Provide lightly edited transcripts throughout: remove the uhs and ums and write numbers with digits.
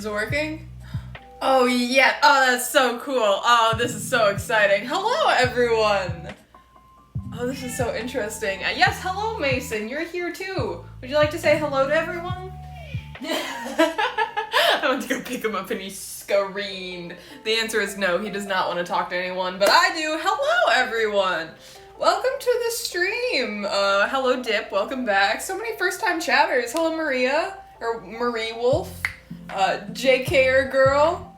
Is it working? Oh yeah, oh that's so cool. Oh, this is so exciting. Hello everyone. Oh, this is so interesting. Yes, hello Mason, you're here too. Would you like to say hello to everyone? I went to go pick him up and he screamed. The answer is no, he does not want to talk to anyone, but I do. Hello everyone. Welcome to the stream. Hello Dip, welcome back. So many first time chatters. Hello Maria, or Marie Wolf. JKer girl.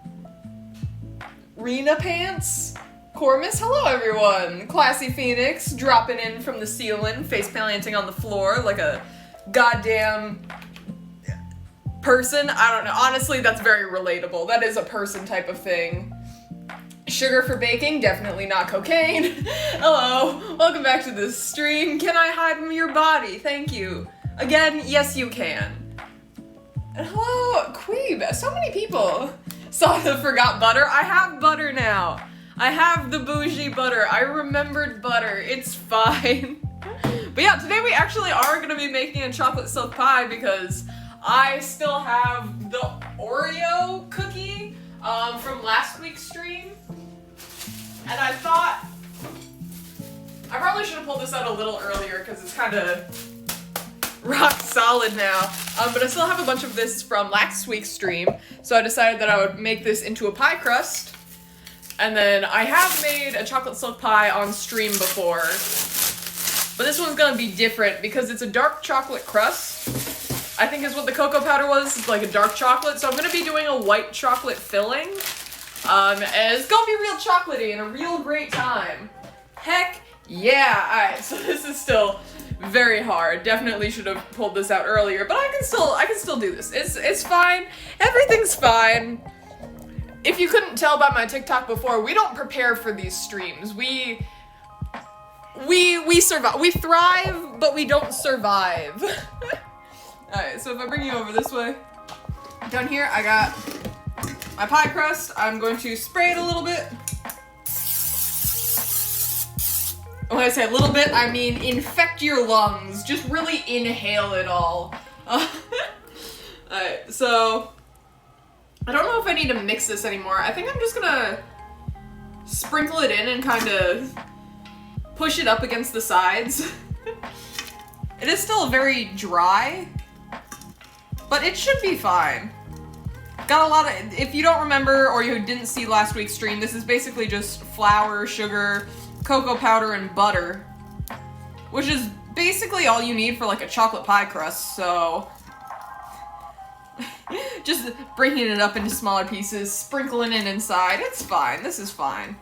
Rena Pants. Cormus, hello everyone. Classy Phoenix, dropping in from the ceiling, face planting on the floor like a goddamn person. I don't know. Honestly, that's very relatable. That is a person type of thing. Sugar for baking, definitely not cocaine. Hello, welcome back to the stream. Can I hide from your body? Thank you. Again, yes you can. And hello, Queeb. So many people saw the forgot butter. I have butter now. I have the bougie butter. I remembered butter. It's fine. But yeah, today we actually are gonna be making a chocolate silk pie because I still have the Oreo cookie from last week's stream. And I thought, I probably should have pulled this out a little earlier because it's kind of rock solid now. But I still have a bunch of this from last week's stream, so I decided that I would make this into a pie crust. And then I have made a chocolate silk pie on stream before, but this one's gonna be different because it's a dark chocolate crust. I think is what the cocoa powder was, it's like a dark chocolate, so I'm gonna be doing a white chocolate filling. And it's gonna be real chocolatey and a real great time. Heck yeah! Alright, so this is still very hard. Definitely should have pulled this out earlier, but I can still do this. It's fine. Everything's fine. If you couldn't tell by my TikTok before, we don't prepare for these streams. We survive. We thrive, but we don't survive. Alright, so if I bring you over this way, down here I got my pie crust. I'm going to spray it a little bit. When I say a little bit, I mean infect your lungs. Just really inhale it all. Alright, so I don't know if I need to mix this anymore. I think I'm just gonna sprinkle it in and kind of push it up against the sides. It is still very dry, but it should be fine. Got a lot of, if you don't remember or you didn't see last week's stream, this is basically just flour, sugar, cocoa powder, and butter, which is basically all you need for like a chocolate pie crust, so just breaking it up into smaller pieces, sprinkling it inside, it's fine, this is fine.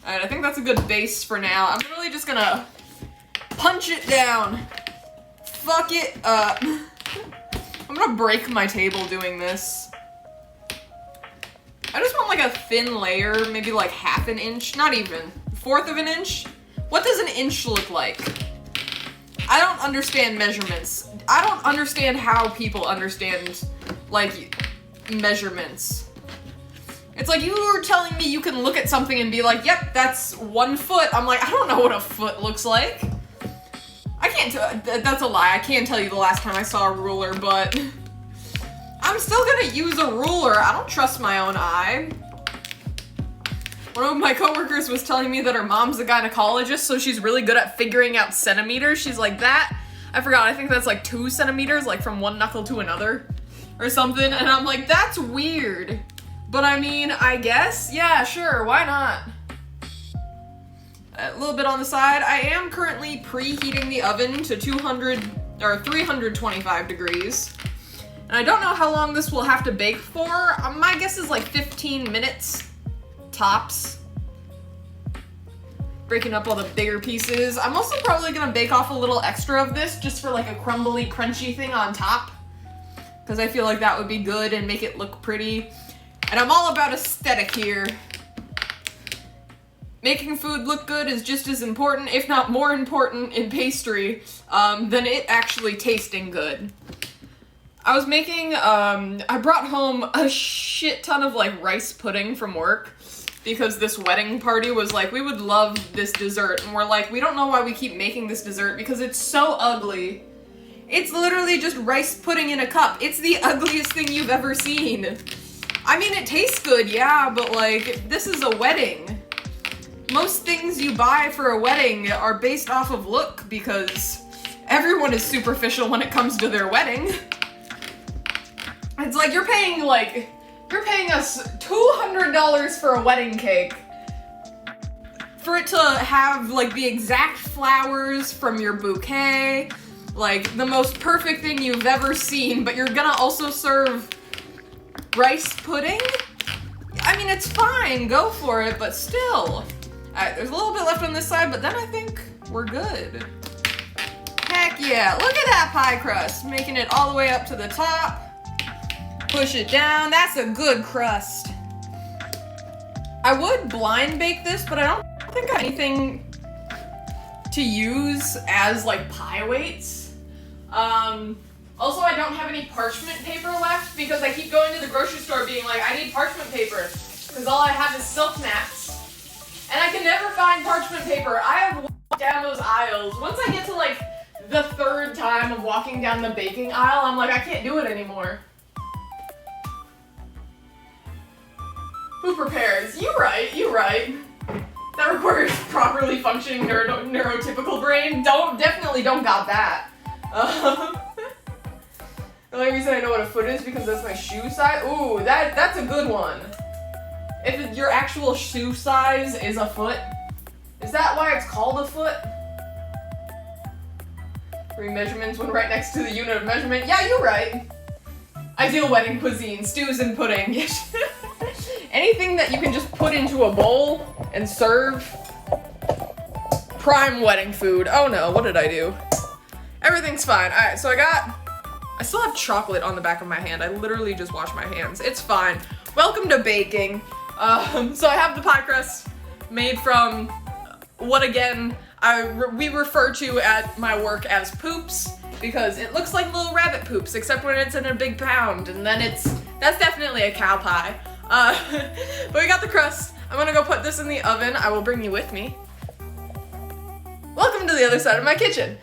Alright, I think that's a good base for now. I'm really just gonna punch it down. Fuck it up. I'm gonna break my table doing this. I just want like a thin layer, maybe like half an inch, not even, 1/4 of an inch. What does an inch look like? I don't understand measurements. I don't understand how people understand, like, measurements. It's like you were telling me you can look at something and be like, yep, that's 1 foot. I'm like, I don't know what a foot looks like. I can't tell, that's a lie. I can't tell you the last time I saw a ruler, but I'm still gonna use a ruler. I don't trust my own eye. One of my coworkers was telling me that her mom's a gynecologist, so she's really good at figuring out centimeters. She's like, that, I forgot, I think that's like 2 centimeters, like from one knuckle to another, or something, and I'm like, that's weird. But I mean, I guess, yeah, sure, why not? A little bit on the side. I am currently preheating the oven to 325 degrees. And I don't know how long this will have to bake for. My guess is like 15 minutes, tops. Breaking up all the bigger pieces. I'm also probably gonna bake off a little extra of this just for like a crumbly, crunchy thing on top. Because I feel like that would be good and make it look pretty. And I'm all about aesthetic here. Making food look good is just as important, if not more important, in pastry than it actually tasting good. I was making, I brought home a shit ton of like rice pudding from work because this wedding party was like, we would love this dessert. And we're like, we don't know why we keep making this dessert because it's so ugly. It's literally just rice pudding in a cup. It's the ugliest thing you've ever seen. I mean, it tastes good, yeah, but like, this is a wedding. Most things you buy for a wedding are based off of look because everyone is superficial when it comes to their wedding. It's like you're paying us $200 for a wedding cake. For it to have like the exact flowers from your bouquet, like the most perfect thing you've ever seen, but you're gonna also serve rice pudding? I mean, it's fine, go for it, but still. Alright, there's a little bit left on this side, but then I think we're good. Heck yeah, look at that pie crust, making it all the way up to the top. Push it down, that's a good crust. I would blind bake this, but I don't think I have anything to use as like pie weights. Also, I don't have any parchment paper left because I keep going to the grocery store being like, I need parchment paper because all I have is silk mats. And I can never find parchment paper. I have walked down those aisles. Once I get to like the third time of walking down the baking aisle, I'm like, I can't do it anymore. Who prepares? You right. That requires properly functioning neurotypical brain. Definitely don't got that. The only reason I know what a foot is because that's my shoe size. Ooh, that's a good one. If your actual shoe size is a foot, is that why it's called a foot? 3 measurements, one right next to the unit of measurement. Yeah, you're right. Ideal wedding cuisine, stews and pudding. Anything that you can just put into a bowl and serve. Prime wedding food. Oh no, what did I do? Everything's fine. Alright, so I still have chocolate on the back of my hand. I literally just washed my hands. It's fine. Welcome to baking. So I have the pie crust made from what again we refer to at my work as poops because it looks like little rabbit poops except when it's in a big pound and then that's definitely a cow pie. But we got the crust. I'm gonna go put this in the oven. I will bring you with me. Welcome to the other side of my kitchen.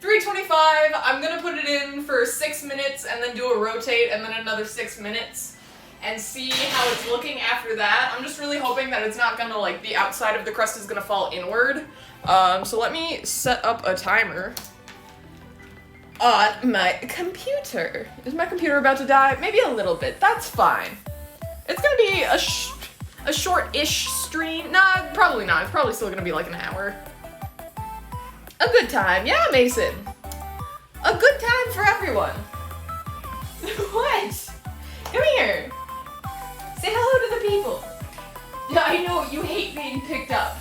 325, I'm gonna put it in for 6 minutes and then do a rotate and then another 6 minutes and see how it's looking after that. I'm just really hoping that it's not gonna like, the outside of the crust is gonna fall inward. So let me set up a timer on my computer. Is my computer about to die? Maybe a little bit, that's fine. It's gonna be a short-ish stream. Nah, probably not, it's probably still gonna be like an hour. A good time, yeah, Mason. A good time for everyone. What? Come here. Say hello to the people. Yeah, I know, you hate being picked up.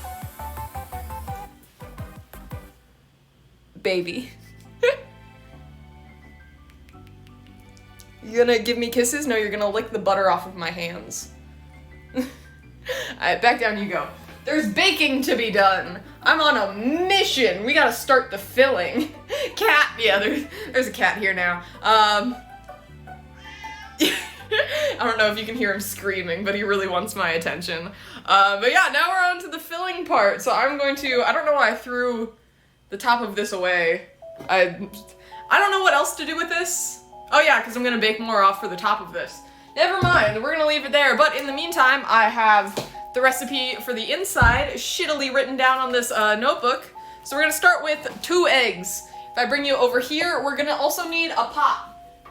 Baby. You gonna give me kisses? No, you're gonna lick the butter off of my hands. Alright, back down you go. There's baking to be done. I'm on a mission. We gotta start the filling. Cat, yeah, there's a cat here now. I don't know if you can hear him screaming, but he really wants my attention. But yeah, now we're on to the filling part. So I'm going to, I don't know why I threw the top of this away. I don't know what else to do with this. Oh yeah, because I'm gonna bake more off for the top of this. Never mind, we're gonna leave it there. But in the meantime, I have the recipe for the inside shittily written down on this notebook. So we're gonna start with 2 eggs. If I bring you over here, we're gonna also need a pot.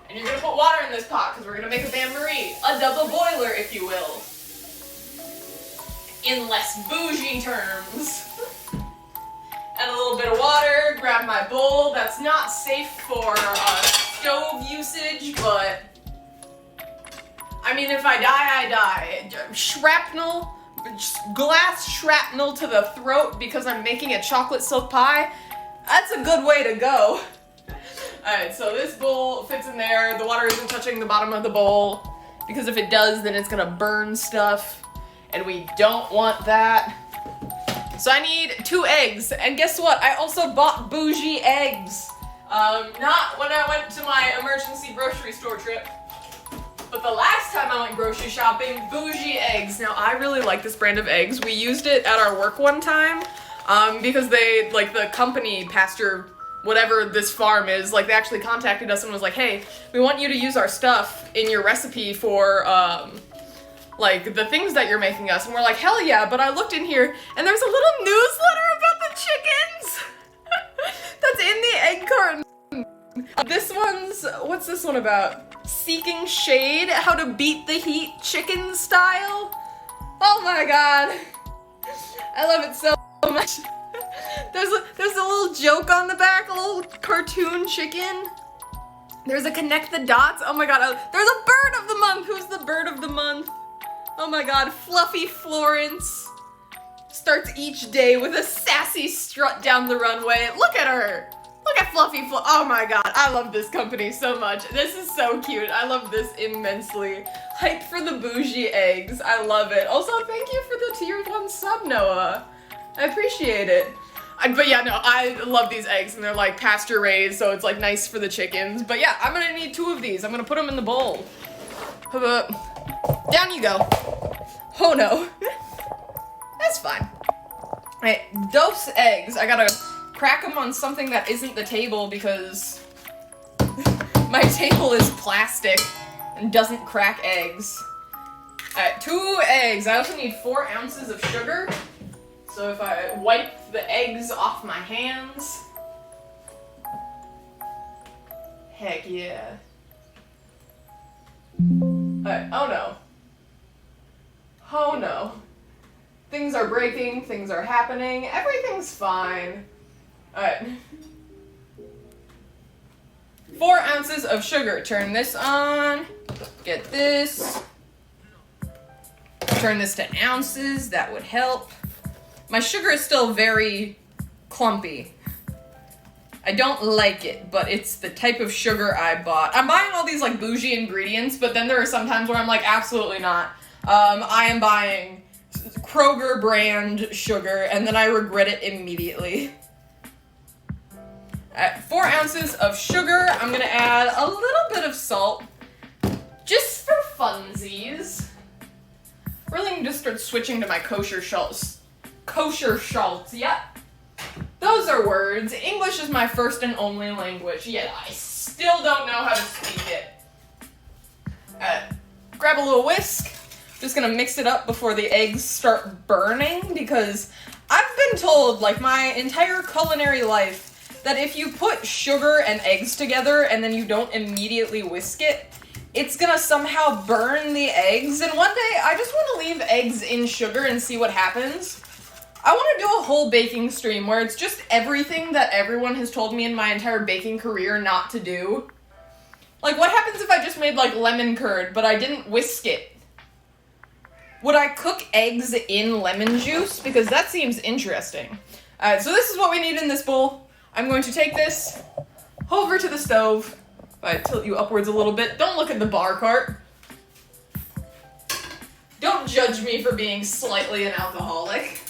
And you're gonna put water in this pot because we're gonna make a bain-marie, a double boiler, if you will. In less bougie terms. Add a little bit of water, grab my bowl. That's not safe for stove usage, but I mean, if I die, I die. Shrapnel, glass shrapnel to the throat because I'm making a chocolate silk pie. That's a good way to go. Alright, so this bowl fits in there. The water isn't touching the bottom of the bowl because if it does, then it's gonna burn stuff and we don't want that. So I need 2 eggs, and guess what? I also bought bougie eggs. Not when I went to my emergency grocery store trip, but the last time I went grocery shopping, bougie eggs. Now I really like this brand of eggs. We used it at our work one time because they, like the company, whatever this farm is, like, they actually contacted us and was like, hey, we want you to use our stuff in your recipe for, like, the things that you're making us. And we're like, hell yeah, but I looked in here, and there's a little newsletter about the chickens that's in the egg carton. This one's, what's this one about? Seeking shade, how to beat the heat chicken style. Oh my god. I love it so much. There's a little joke on the back, a little cartoon chicken. There's a connect the dots. Oh my god, there's a bird of the month. Who's the bird of the month? Oh my god, Fluffy Florence starts each day with a sassy strut down the runway. Look at her. Look at Fluffy oh my god, I love this company so much. This is so cute. I love this immensely. Hype for the bougie eggs. I love it. Also, thank you for the tier 1 sub, Noah. I appreciate it. But yeah, no, I love these eggs, and they're like pasture raised, so it's like nice for the chickens. But yeah, I'm gonna need 2 of these. I'm gonna put them in the bowl. Down you go. Oh no. That's fine. Alright, those eggs, I gotta crack them on something that isn't the table because my table is plastic and doesn't crack eggs. Alright, 2 eggs. I also need 4 ounces of sugar. So if I wipe the eggs off my hands. Heck yeah. Alright, oh no. Oh no. Things are breaking, things are happening, everything's fine. Alright. 4 ounces of sugar. Turn this on. Get this. Turn this to ounces. That would help. My sugar is still very clumpy. I don't like it, but it's the type of sugar I bought. I'm buying all these like bougie ingredients, but then there are some times where I'm like, absolutely not. I am buying Kroger brand sugar, and then I regret it immediately. 4 ounces of sugar. I'm gonna add a little bit of salt, just for funsies. Really need to start switching to my kosher schmaltz. Kosher schmaltz, yep. Those are words. English is my first and only language, yet I still don't know how to speak it. Grab a little whisk. Just gonna mix it up before the eggs start burning, because I've been told, like, my entire culinary life, that if you put sugar and eggs together and then you don't immediately whisk it, it's gonna somehow burn the eggs. And one day, I just want to leave eggs in sugar and see what happens. I want to do a whole baking stream where it's just everything that everyone has told me in my entire baking career not to do. Like, what happens if I just made, like, lemon curd, but I didn't whisk it? Would I cook eggs in lemon juice? Because that seems interesting. Alright, so this is what we need in this bowl. I'm going to take this over to the stove. If I tilt you upwards a little bit, don't look at the bar cart. Don't judge me for being slightly an alcoholic.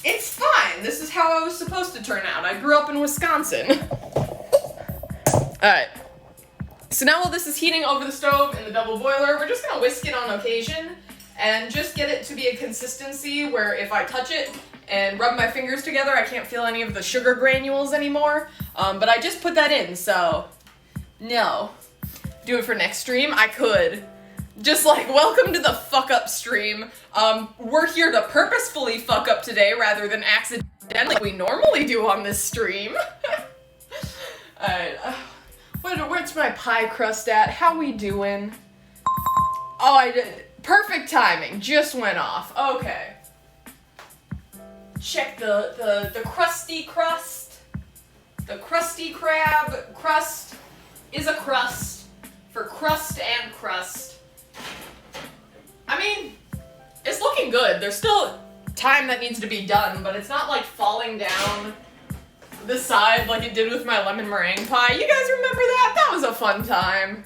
It's fine. This is how I was supposed to turn out. I grew up in Wisconsin. Alright. So now while this is heating over the stove in the double boiler, we're just gonna whisk it on occasion and just get it to be a consistency where if I touch it and rub my fingers together, I can't feel any of the sugar granules anymore. But I just put that in, so no. Do it for next stream? I could. Just like, welcome to the fuck up stream. We're here to purposefully fuck up today rather than accidentally like we normally do on this stream. Alright, where's my pie crust at? How we doing? Oh, I did. Perfect timing, just went off. Okay. Check the crusty crust. The Krusty Krab crust is a crust for crust and crust. I mean, it's looking good. There's still time that needs to be done, but it's not like falling down the side like it did with my lemon meringue pie. You guys remember that? That was a fun time.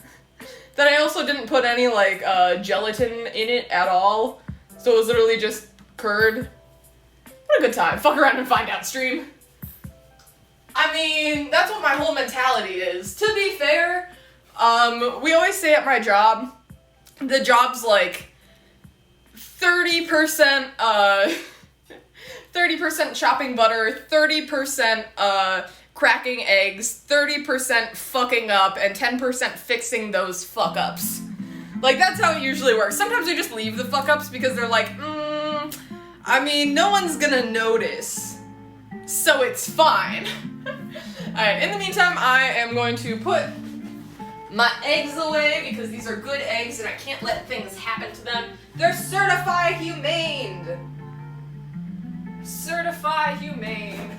Then I also didn't put any like gelatin in it at all. So it was literally just curd. What a good time. Fuck around and find out stream. I mean, that's what my whole mentality is. To be fair, we always say at my job, the job's like 30% 30% shopping butter, 30% cracking eggs, 30% fucking up, and 10% fixing those fuck-ups. Like, that's how it usually works. Sometimes we just leave the fuck-ups because they're like, I mean, no one's gonna notice, so it's fine. Alright, in the meantime, I am going to put my eggs away because these are good eggs and I can't let things happen to them. They're certified humane. Certified humane.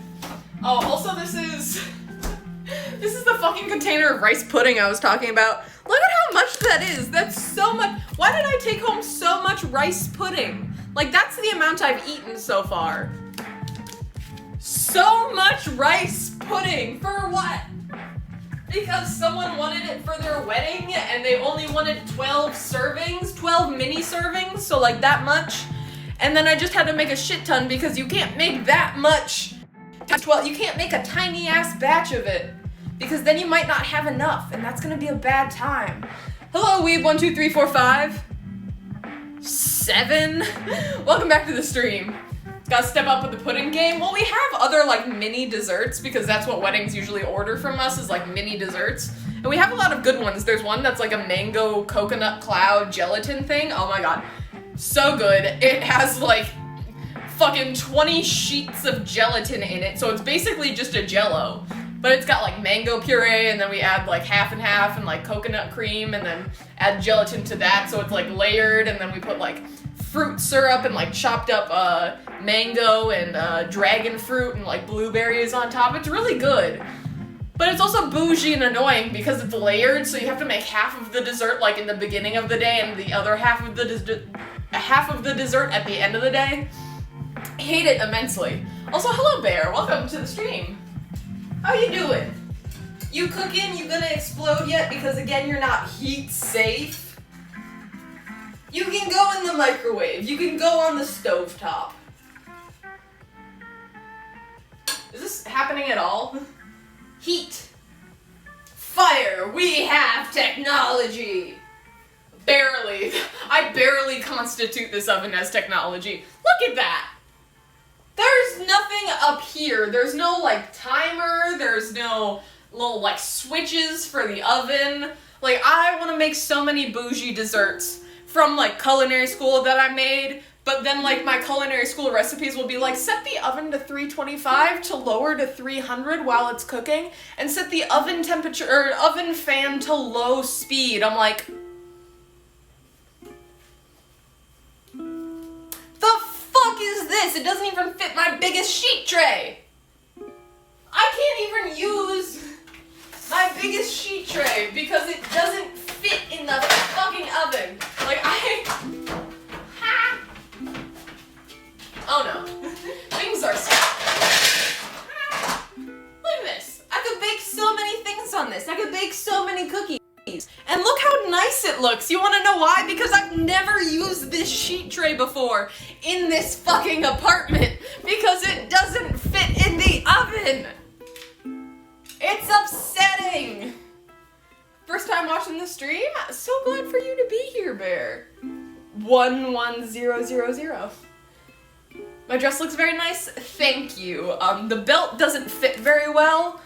Oh, also this is the fucking container of rice pudding I was talking about. Look at how much that is. That's so much. Why did I take home so much rice pudding? Like, that's the amount I've eaten so far. So much rice pudding. For what? Because someone wanted it for their wedding and they only wanted 12 servings, 12 mini servings, so like that much. And then I just had to make a shit ton because you can't make that much. 12, you can't make a tiny ass batch of it because then you might not have enough and that's gonna be a bad time. Hello, Weeb 1, 2, 3, 4, 5, 7. Welcome back to the stream. Gotta step up with the pudding game. Well, we have other like mini desserts because that's what weddings usually order from us is like mini desserts. And we have a lot of good ones. There's one that's like a mango coconut cloud gelatin thing. Oh my god. So good. It has like fucking 20 sheets of gelatin in it. So it's basically just a Jell-O. But it's got like mango puree and then we add like half and half and like coconut cream and then add gelatin to that. So it's like layered and then we put like fruit syrup and like chopped up mango and dragon fruit and like blueberries on top. It's really good. But it's also bougie and annoying because it's layered, so you have to make half of the dessert like in the beginning of the day and the other half of the dessert at the end of the day. I hate it immensely. Also, hello Bear, welcome to the stream. How you doing? You cooking? You gonna explode yet? Because again, you're not heat safe. You can go in the microwave. You can go on the stovetop. Is this happening at all? Heat. Fire. We have technology. Barely. I barely constitute this oven as technology. Look at that. There's nothing up here. There's no like timer. There's no little like switches for the oven. Like, I want to make so many bougie desserts from like culinary school that I made, but then like my culinary school recipes will be like, set the oven to 325 to lower to 300 while it's cooking, and set the oven temperature or oven fan to low speed. I'm like, the fuck is this? It doesn't even fit my biggest sheet tray. I can't even use my biggest sheet tray because it doesn't fit in the fucking oven. Like, oh no. Things are look at this. I could bake so many things on this. I could bake so many cookies. And look how nice it looks. You wanna know why? Because I've never used this sheet tray before in this fucking apartment because it doesn't fit in the oven. It's upsetting. First time watching the stream? So glad for you to be here, Bear. 11000. My dress looks very nice. Thank you. The belt doesn't fit very well.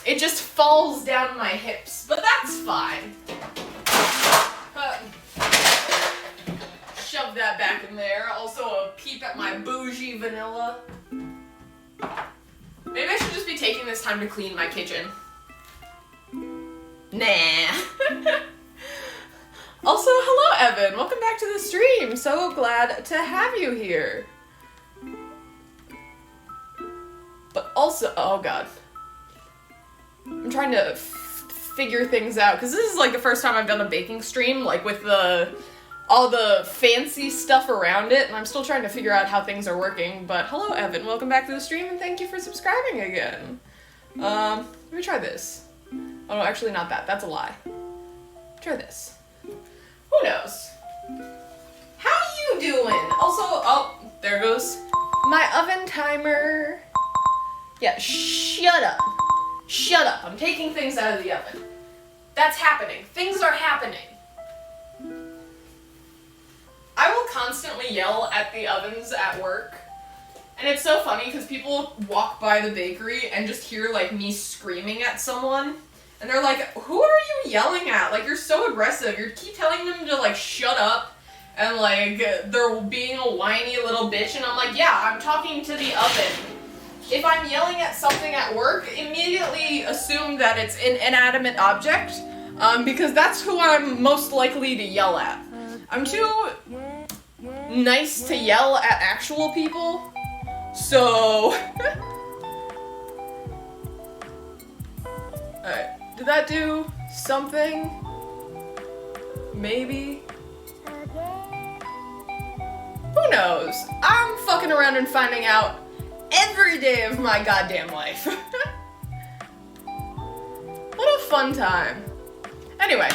It just falls down my hips, but that's fine. Shove that back in there. Also a peep at my bougie vanilla. Maybe I should just be taking this time to clean my kitchen. Nah. Also, hello Evan, welcome back to the stream. So glad to have you here. But also, oh god. I'm trying to figure things out, because this is like the first time I've done a baking stream, like with all the fancy stuff around it, and I'm still trying to figure out how things are working. But hello Evan, welcome back to the stream, and thank you for subscribing again. Let me try this. Oh no, actually not that, that's a lie. Try this. Who knows? How you doing? Also, oh, there goes my oven timer. Yeah, shut up. Shut up, I'm taking things out of the oven. That's happening. Things are happening. I will constantly yell at the ovens at work And it's so funny because people walk by the bakery and just hear, like, me screaming at someone. And they're like, who are you yelling at? Like, you're so aggressive. You keep telling them to, like, shut up. And, like, they're being a whiny little bitch. And I'm like, yeah, I'm talking to the oven. If I'm yelling at something at work, immediately assume that it's an inanimate object. Because that's who I'm most likely to yell at. I'm too nice to yell at actual people. So, alright, did that do something? Maybe? Who knows? I'm fucking around and finding out every day of my goddamn life. What a fun time. Anyway,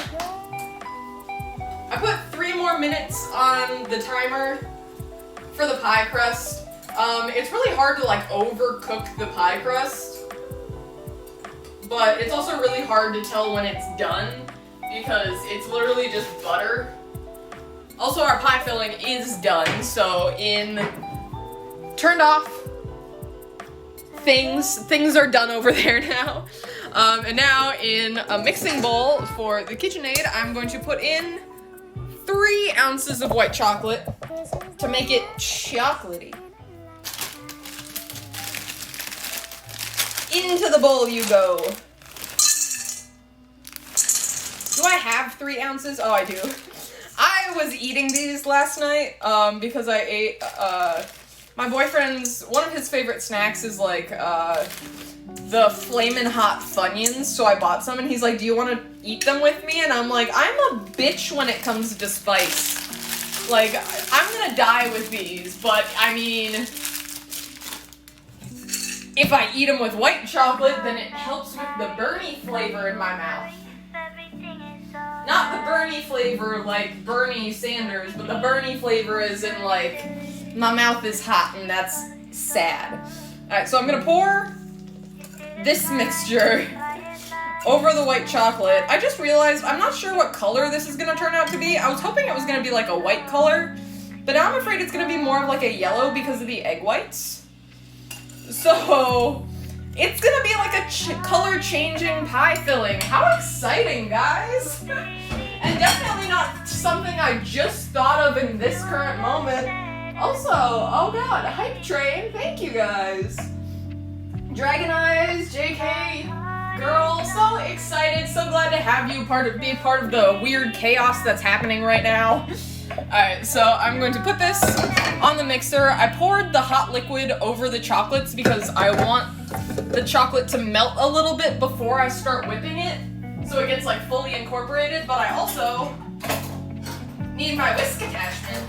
I put 3 more minutes on the timer for the pie crust. It's really hard to, like, overcook the pie crust, but it's also really hard to tell when it's done because it's literally just butter. Also, our pie filling is done, so in turned off, things are done over there now. And now in a mixing bowl for the KitchenAid, I'm going to put in 3 ounces of white chocolate to make it chocolatey. Into the bowl you go. Do I have 3 ounces? Oh, I do. I was eating these last night because I ate, my boyfriend's, one of his favorite snacks is like the Flamin' Hot Funyuns, so I bought some and he's like, do you want to eat them with me? And I'm like, I'm a bitch when it comes to spice. Like, I'm gonna die with these, but I mean, if I eat them with white chocolate, then it helps with the Bernie flavor in my mouth. Not the Bernie flavor like Bernie Sanders, but the Bernie flavor is in like, my mouth is hot and that's sad. Alright, so I'm gonna pour this mixture over the white chocolate. I just realized I'm not sure what color this is gonna turn out to be. I was hoping it was gonna be like a white color, but now I'm afraid it's gonna be more of like a yellow because of the egg whites. So, it's gonna be like a color-changing pie filling. How exciting, guys! And definitely not something I just thought of in this current moment. Also, oh god, Hype Train, thank you guys. Dragon Eyes, JK, girl, so excited, so glad to have you be part of the weird chaos that's happening right now. Alright, so I'm going to put this on the mixer. I poured the hot liquid over the chocolates because I want the chocolate to melt a little bit before I start whipping it, so it gets like fully incorporated, but I also need my whisk attachment.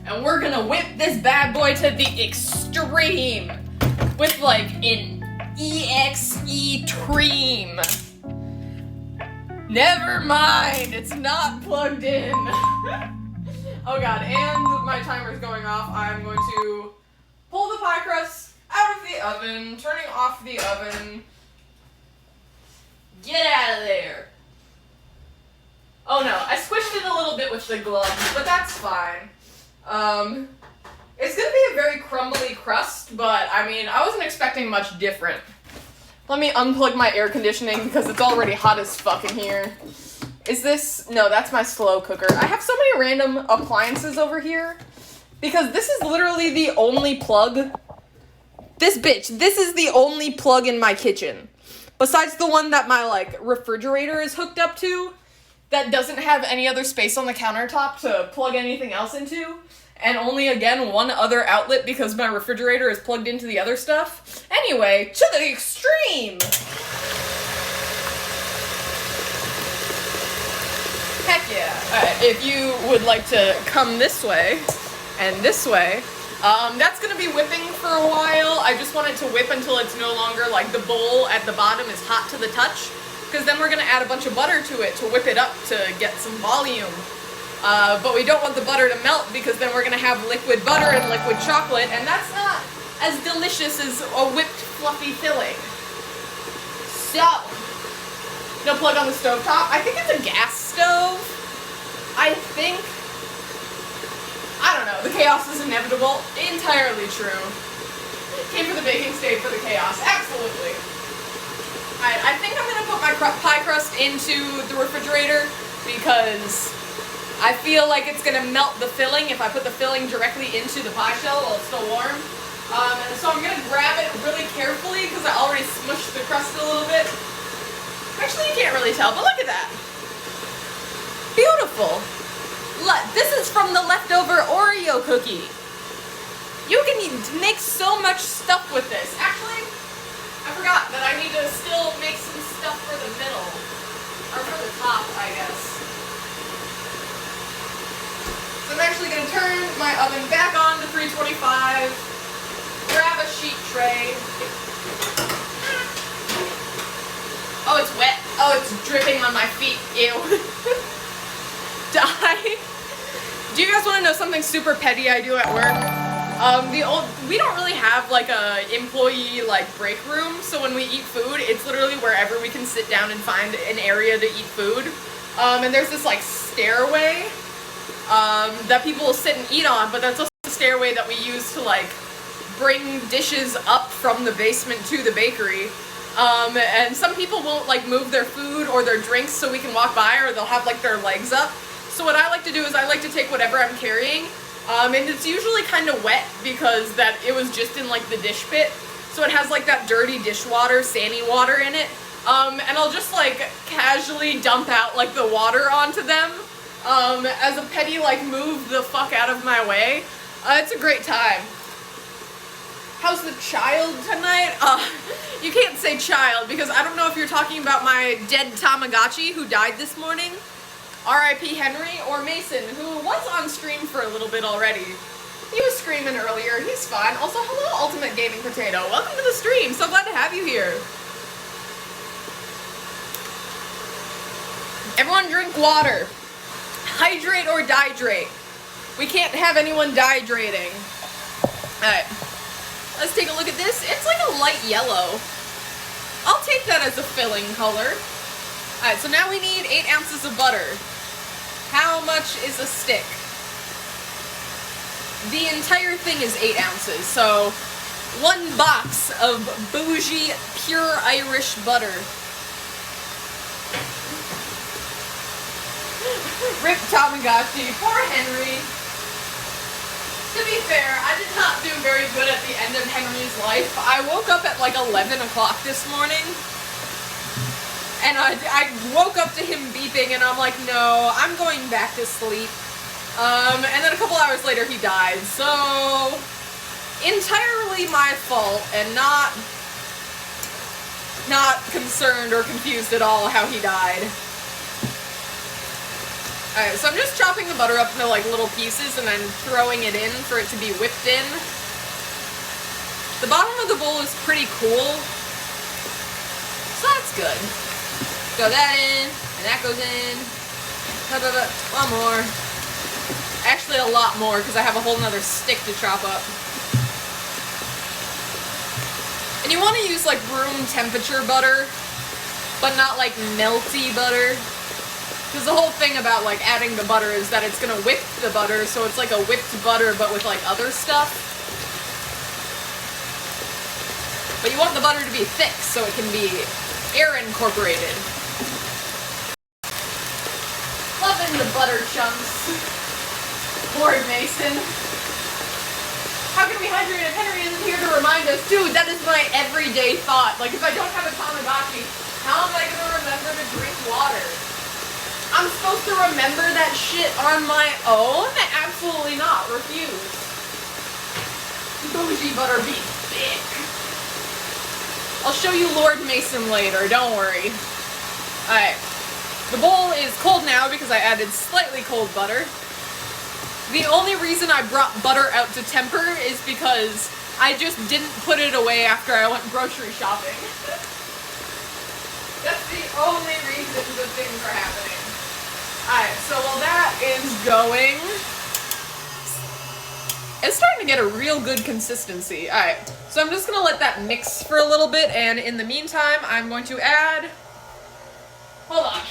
And we're gonna whip this bad boy to the extreme with like an EXE-tream. Never mind, it's not plugged in. Oh god, and my timer's going off. I'm going to pull the pie crust out of the oven, turning off the oven. Get out of there. Oh no, I squished it a little bit with the gloves, but that's fine. It's gonna be a very crumbly crust, but I mean, I wasn't expecting much different. Let me unplug my air conditioning because it's already hot as fuck in here. Is this? No, that's my slow cooker. I have so many random appliances over here because this is literally the only plug. This is the only plug in my kitchen. Besides the one that my, like, refrigerator is hooked up to that doesn't have any other space on the countertop to plug anything else into. And only, again, one other outlet because my refrigerator is plugged into the other stuff. Anyway, to the extreme! Heck yeah. Alright, if you would like to come this way and this way, that's gonna be whipping for a while. I just want it to whip until it's no longer, like, the bowl at the bottom is hot to the touch. Because then we're gonna add a bunch of butter to it to whip it up to get some volume. But we don't want the butter to melt because then we're gonna have liquid butter and liquid chocolate, and that's not as delicious as a whipped fluffy filling. So, no plug on the stovetop. I think it's a gas stove. I think I don't know, the chaos is inevitable. Entirely true. Came for the baking, stayed for the chaos. Absolutely. Alright, I think I'm gonna put my pie crust into the refrigerator because I feel like it's gonna melt the filling if I put the filling directly into the pie shell while it's still warm. And so I'm gonna grab it really carefully because I already smushed the crust a little bit. Actually, you can't really tell, but look at that. Beautiful. This is from the leftover Oreo cookie. You can make so much stuff with this. Actually, I forgot that I need to still make some stuff for the middle. Or for the top, I guess. So I'm actually going to turn my oven back on to 325. Grab a sheet tray. Oh, it's wet. Oh, it's dripping on my feet. Ew. Die. Do you guys want to know something super petty I do at work? We don't really have like a employee like break room, so when we eat food, it's literally wherever we can sit down and find an area to eat food. And there's this like stairway that people will sit and eat on, but that's also the stairway that we use to like bring dishes up from the basement to the bakery. And some people won't like move their food or their drinks so we can walk by, or they'll have like their legs up. So what I like to do is I like to take whatever I'm carrying, and it's usually kind of wet because it was just in like the dish pit. So it has like that dirty dishwater, sandy water in it. And I'll just like casually dump out like the water onto them, as a petty like move the fuck out of my way. It's a great time. How's the child tonight? You can't say child because I don't know if you're talking about my dead Tamagotchi who died this morning, R.I.P. Henry, or Mason, who was on stream for a little bit already. He was screaming earlier. He's fine. Also, hello, Ultimate Gaming Potato. Welcome to the stream. So glad to have you here. Everyone drink water. Hydrate or dihydrate. We can't have anyone dehydrating. Alright. Let's take a look at this. It's like a light yellow. I'll take that as a filling color. Alright, so now we need 8 ounces of butter. How much is a stick? The entire thing is 8 ounces, so 1 box of bougie, pure Irish butter. Rip Tamagotchi. Poor Henry. To be fair, I did not do very good at the end of Henry's life. I woke up at like 11 o'clock this morning, and I woke up to him beeping, and I'm like, no, I'm going back to sleep. And then a couple hours later, he died. So, entirely my fault, and not concerned or confused at all how he died. Alright, so I'm just chopping the butter up into like little pieces and then throwing it in for it to be whipped in. The bottom of the bowl is pretty cool, so that's good. Throw that in, and that goes in. One more. Actually a lot more, because I have a whole nother stick to chop up. And you want to use like room temperature butter, but not like melty butter. Because the whole thing about like adding the butter is that it's gonna whip the butter, so it's like a whipped butter but with like other stuff. But you want the butter to be thick so it can be air incorporated. Loving the butter chunks. Lord Mason. How can we hydrate if Henry isn't here to remind us? Dude, that is my everyday thought. Like, if I don't have a Tamagotchi, how am I gonna remember to drink water? I'm supposed to remember that shit on my own? Absolutely not. Refuse. Bougie butter be thick. I'll show you Lord Mason later, don't worry. Alright. The bowl is cold now because I added slightly cold butter. The only reason I brought butter out to temper is because I just didn't put it away after I went grocery shopping. That's the only reason good things are happening. Alright, so while that is going, it's starting to get a real good consistency. Alright, so I'm just going to let that mix for a little bit, and in the meantime, I'm going to add, hold on,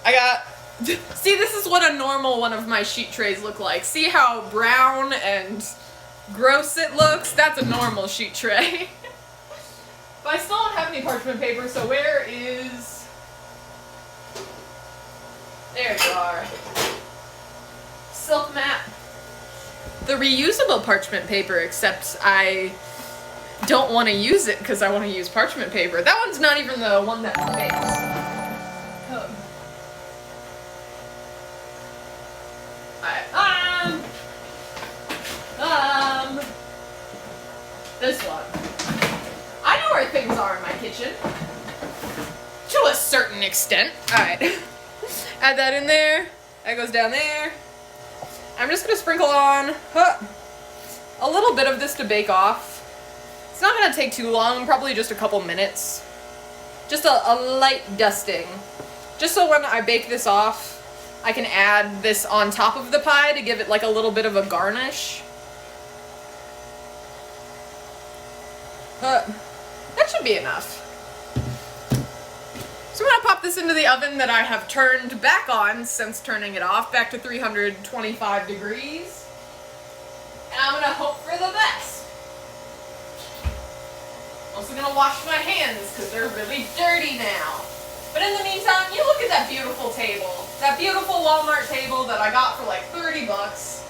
I got See, this is what a normal one of my sheet trays look like. See how brown and gross it looks? That's a normal sheet tray. But I still don't have any parchment paper, so where is... There you are. Silk mat. The reusable parchment paper, except I don't want to use it because I want to use parchment paper. That one's not even the one that makes. This one. I know where things are in my kitchen. To a certain extent. Alright. Add that in there. That goes down there. I'm just gonna sprinkle on a little bit of this to bake off. It's not gonna take too long, probably just a couple minutes. Just a light dusting. Just so when I bake this off, I can add this on top of the pie to give it like a little bit of a garnish. That should be enough. So I'm gonna pop this into the oven that I have turned back on since turning it off, back to 325 degrees. And I'm gonna hope for the best. Also gonna wash my hands because they're really dirty now. But in the meantime, you look at that beautiful table. That beautiful Walmart table that I got for like 30 bucks.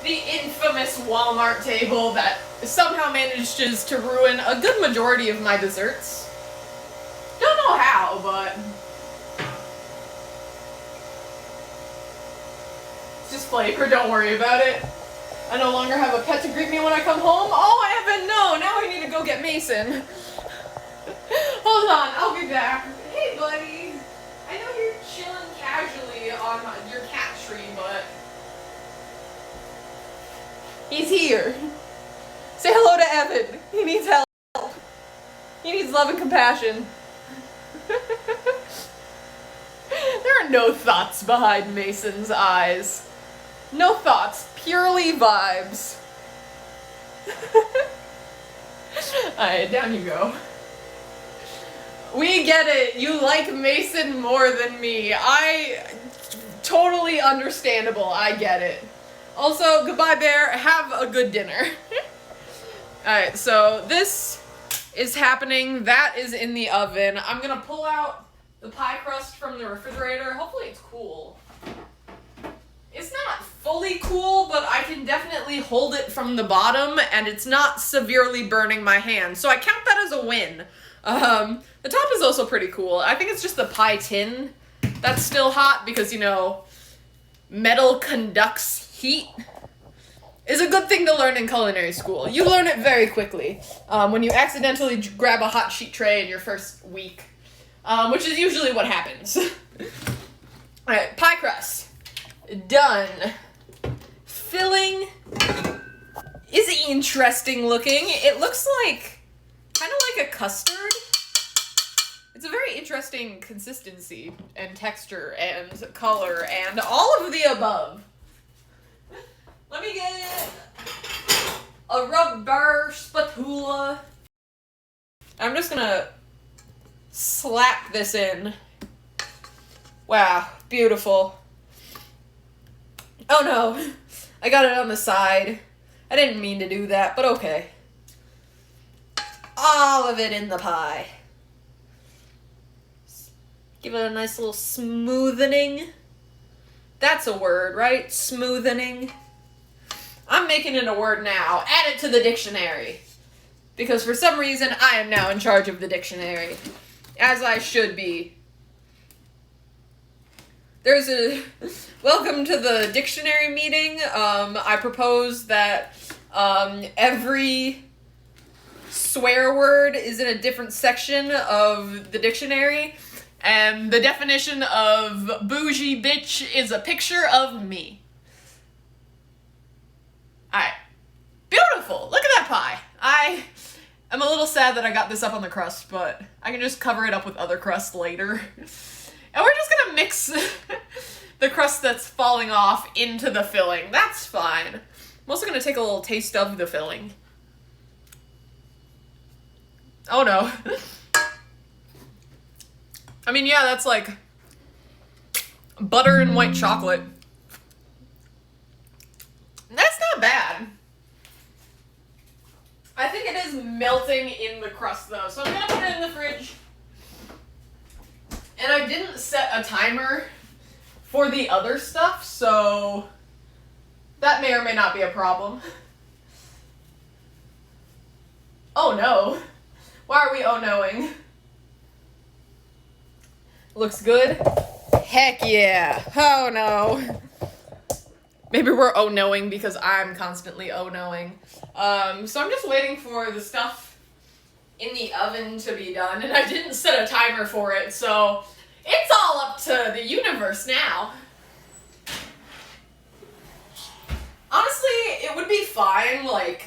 The infamous Walmart table that somehow manages to ruin a good majority of my desserts. Don't know how, but it's just flavor, don't worry about it. I no longer have a pet to greet me when I come home. Oh, I haven't, no, now I need to go get Mason. Hold on, I'll be back. Hey, buddy. I know you're chilling casually on your cat tree, but he's here. Say hello to Evan. He needs help. He needs love and compassion. There are no thoughts behind Mason's eyes. No thoughts, purely vibes. Alright, down you go. We get it. You like Mason more than me. Totally understandable. I get it. Also, goodbye, bear. Have a good dinner. Alright, so this is happening. That is in the oven. I'm gonna pull out the pie crust from the refrigerator. Hopefully it's cool. It's not fully cool, but I can definitely hold it from the bottom, and it's not severely burning my hand. So I count that as a win. The top is also pretty cool. I think it's just the pie tin that's still hot because, you know, metal conducts heat. Is a good thing to learn in culinary school. You learn it very quickly when you accidentally grab a hot sheet tray in your first week, which is usually what happens. Alright, pie crust. Done. Filling is interesting looking. It looks like, kind of like a custard. It's a very interesting consistency and texture and color and all of the above. Let me get a rubber spatula. I'm just gonna slap this in. Wow, beautiful. Oh no, I got it on the side. I didn't mean to do that, but okay. All of it in the pie. Give it a nice little smoothening. That's a word, right? Smoothening. I'm making it a word now. Add it to the dictionary. Because for some reason, I am now in charge of the dictionary. As I should be. There's a... Welcome to the dictionary meeting. I propose that every swear word is in a different section of the dictionary. And the definition of bougie bitch is a picture of me. Alright. Beautiful! Look at that pie! I am a little sad that I got this up on the crust, but I can just cover it up with other crust later. And we're just gonna mix the crust that's falling off into the filling. That's fine. I'm also gonna take a little taste of the filling. Oh no. I mean, yeah, that's like butter and white chocolate. That's not bad. I think it is melting in the crust though, so I'm gonna put it in the fridge. And I didn't set a timer for the other stuff, so that may or may not be a problem. Oh no. Why are we oh-noing? Looks good? Heck yeah. Oh no. Maybe we're oh-noing because I'm constantly oh-noing. So I'm just waiting for the stuff in the oven to be done, and I didn't set a timer for it, so it's all up to the universe now. Honestly, it would be fine, like,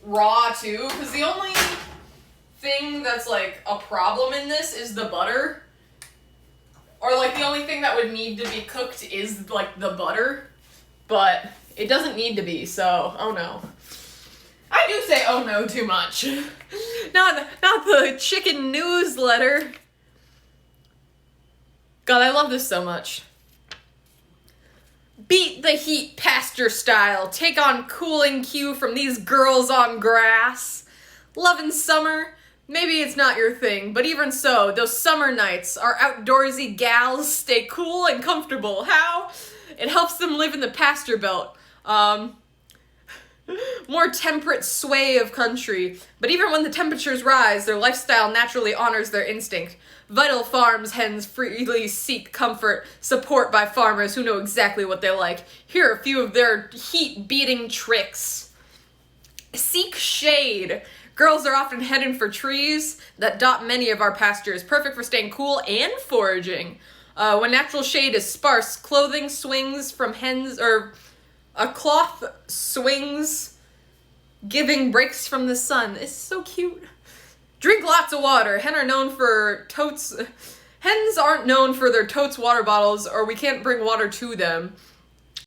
raw too, because the only thing that's, like, a problem in this is the butter. Or, like, the only thing that would need to be cooked is, like, the butter. But it doesn't need to be, so, oh no. I do say oh no too much. Not the chicken newsletter. God, I love this so much. Beat the heat pasture style. Take on cooling cue from these girls on grass. Loving summer. Maybe it's not your thing, but even so, those summer nights, our outdoorsy gals stay cool and comfortable. How? It helps them live in the pasture belt. More temperate sway of country. But even when the temperatures rise, their lifestyle naturally honors their instinct. Vital farms hens freely seek comfort, support by farmers who know exactly what they like. Here are a few of their heat-beating tricks. Seek shade. Girls are often heading for trees that dot many of our pastures, perfect for staying cool and foraging. When natural shade is sparse, clothing swings from hens, or a cloth swings, giving breaks from the sun. It's so cute. Drink lots of water. Hens aren't known for their totes water bottles, or we can't bring water to them.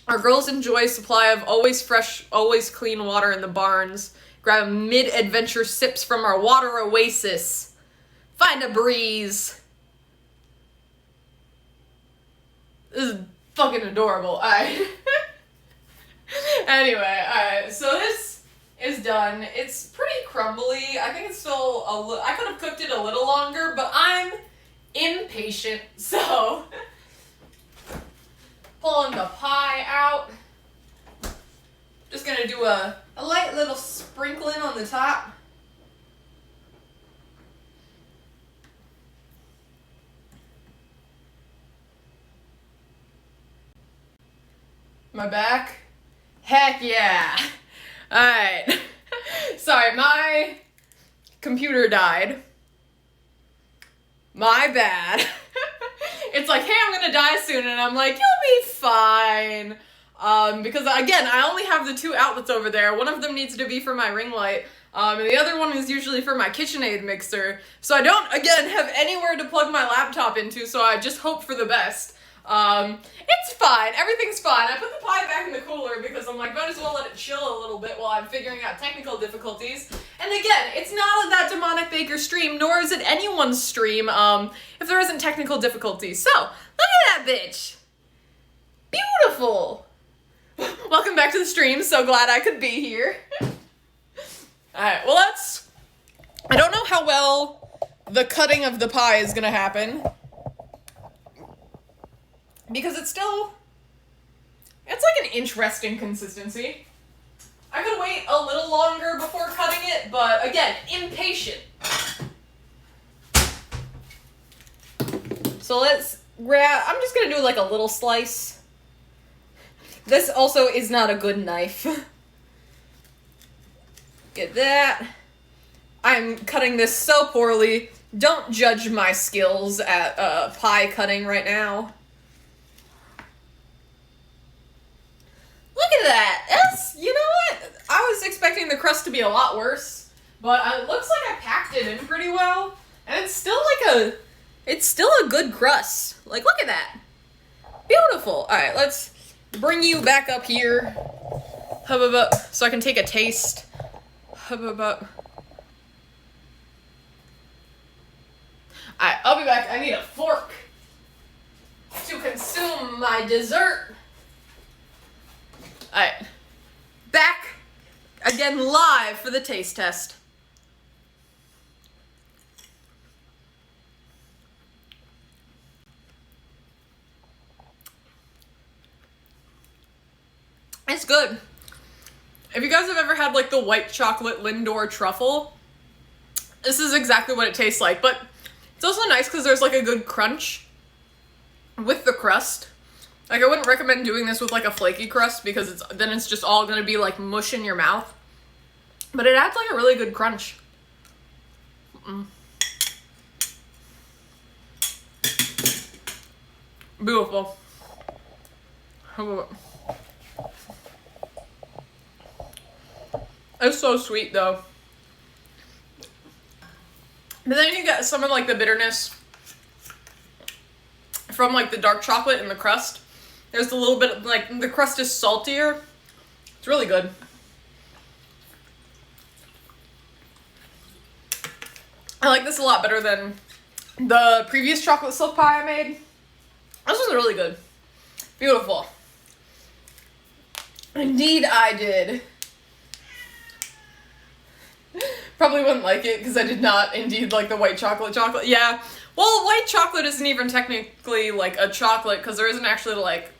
Our girls enjoy a supply of always fresh, always clean water in the barns. Grab mid-adventure sips from our water oasis. Find a breeze. This is fucking adorable. Anyway, alright, so this is done. It's pretty crumbly. I think it's still I could have cooked it a little longer, but I'm impatient, so pulling the pie out. Just gonna do a light little sprinkling on the top. My back? Heck yeah. Alright. Sorry, my computer died. My bad. It's like, hey, I'm gonna die soon, and I'm like, you'll be fine. Because again, I only have the two outlets over there. One of them needs to be for my ring light, and the other one is usually for my KitchenAid mixer. So I don't, again, have anywhere to plug my laptop into, so I just hope for the best. It's fine. Everything's fine. I put the pie back in the cooler because I'm like, might as well let it chill a little bit while I'm figuring out technical difficulties. And again, it's not that Demonic Baker stream, nor is it anyone's stream, if there isn't technical difficulties. So, look at that bitch. Beautiful. Welcome back to the stream. So glad I could be here. Alright, well I don't know how well the cutting of the pie is gonna happen. Because it's like an interesting consistency. I could wait a little longer before cutting it, but again, impatient. So I'm just gonna do like a little slice. This also is not a good knife. Get that. I'm cutting this so poorly. Don't judge my skills at pie cutting right now. Look at that! You know what? I was expecting the crust to be a lot worse, but it looks like I packed it in pretty well, and it's still a good crust. Like, look at that. Beautiful. Alright, let's bring you back up here. So I can take a taste. Alright, I'll be back. I need a fork. to consume my dessert. Alright. Back again live for the taste test. It's good. If you guys have ever had like the white chocolate Lindor truffle, this is exactly what it tastes like, but it's also nice because there's like a good crunch with the crust. Like, I wouldn't recommend doing this with like a flaky crust because then it's just all gonna be like mush in your mouth. But it adds like a really good crunch. Beautiful. It's so sweet though. But then you get some of like the bitterness from like the dark chocolate in the crust. There's a little bit of like, the crust is saltier. It's really good. I like this a lot better than the previous chocolate silk pie I made. This was really good. Beautiful. Indeed I did. Probably wouldn't like it because I did not indeed like the white chocolate. Yeah. Well, white chocolate isn't even technically like a chocolate because there isn't actually like,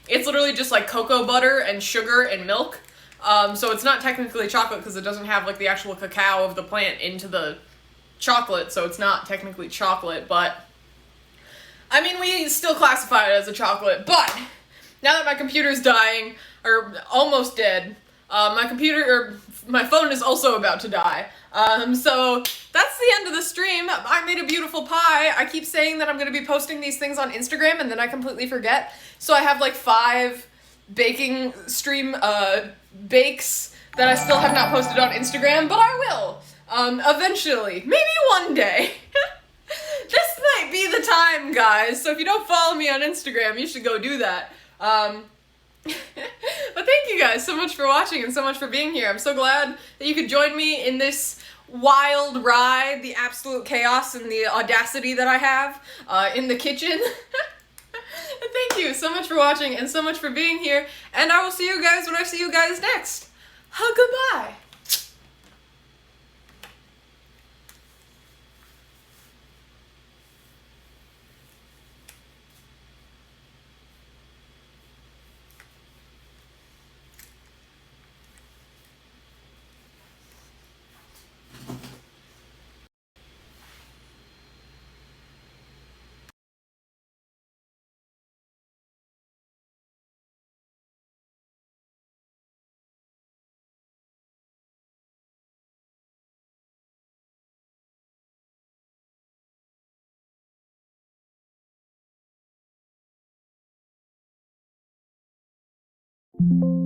it's literally just like cocoa butter and sugar and milk. So it's not technically chocolate because it doesn't have like the actual cacao of the plant into the chocolate, so it's not technically chocolate, but I mean, we still classify it as a chocolate. But now that my computer's dying, or almost dead, my phone is also about to die. So that's the end of the stream. I made a beautiful pie. I keep saying that I'm going to be posting these things on Instagram, and then I completely forget. So I have like 5 baking stream bakes that I still have not posted on Instagram, but I will. Eventually. Maybe one day. This might be the time, guys. So if you don't follow me on Instagram, you should go do that. But thank you guys so much for watching and so much for being here. I'm so glad that you could join me in this wild ride, the absolute chaos and the audacity that I have in the kitchen. Thank you so much for watching and so much for being here. And I will see you guys when I see you guys next. Goodbye. You